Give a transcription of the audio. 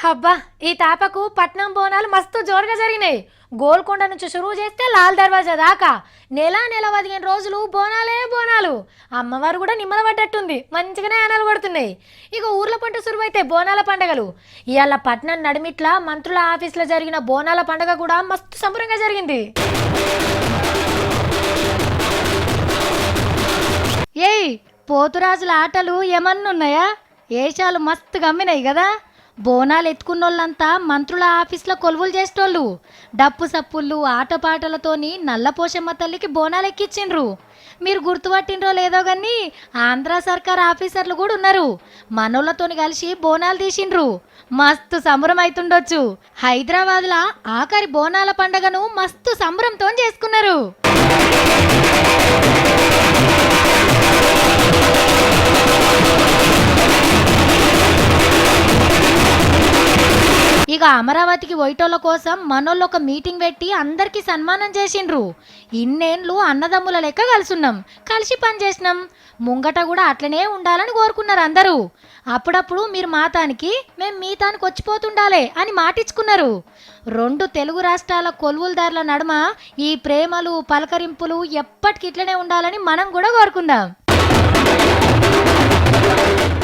అబ్బా ఈ తాపకు పట్నం బోనాలు మస్తు జోరుగా జరిగినాయి. గోల్కొండ నుంచి షురువు చేస్తే లాల్ దర్వాజా దాకా నెల 15 రోజులు బోనాలే బోనాలు. అమ్మవారు కూడా నిమ్మల పడ్డట్టుంది, మంచిగానే ఆనాలు పడుతున్నాయి. ఇక ఊర్ల పంట సురువైతే బోనాల పండగలు. ఇవాళ పట్నం నడిమిట్ల మంత్రుల ఆఫీసులో జరిగిన బోనాల పండగ కూడా మస్తు సంబరంగా జరిగింది. ఏయ్, పోతురాజుల ఆటలు ఏమన్నున్నాయా? ఏషాలు మస్తు గమ్మినాయి కదా. బోనాలు ఎత్తుకున్నోళ్ళంతా మంత్రుల ఆఫీస్లో కొలువులు చేసేటోళ్ళు. డప్పు సప్పుళ్ళు ఆటపాటలతోని నల్లపోషమ్మ తల్లికి బోనాలు ఎక్కించిండ్రు. మీరు గుర్తుపట్టినరో లేదో కానీ ఆంధ్ర సర్కార్ ఆఫీసర్లు కూడా ఉన్నారు. మనోళ్ళతోని కలిసి బోనాలు తీసిండ్రు. మస్తు సంబరం అవుతుండొచ్చు. హైదరాబాద్లో ఆఖరి బోనాల పండగను మస్తు సంబరంతో చేసుకున్నారు. ఇక అమరావతికి పోయేటోళ్ళ కోసం మనోళ్ళు ఒక మీటింగ్ పెట్టి అందరికీ సన్మానం చేసిండ్రు. ఇన్నేళ్ళు అన్నదమ్ముల లెక్క కలుసున్నాం, కలిసి పని చేసినాం, ముంగట కూడా అట్లనే ఉండాలని కోరుకున్నారు అందరూ. అప్పుడప్పుడు మీరు మా తానికి మేము మీ తానికి వచ్చిపోతుండాలే అని మాటిచ్చుకున్నారు. 2 తెలుగు రాష్ట్రాల కొలువులదారుల నడుమ ఈ ప్రేమలు పలకరింపులు ఎప్పటికి ఇట్లనే ఉండాలని మనం కూడా కోరుకుందాం.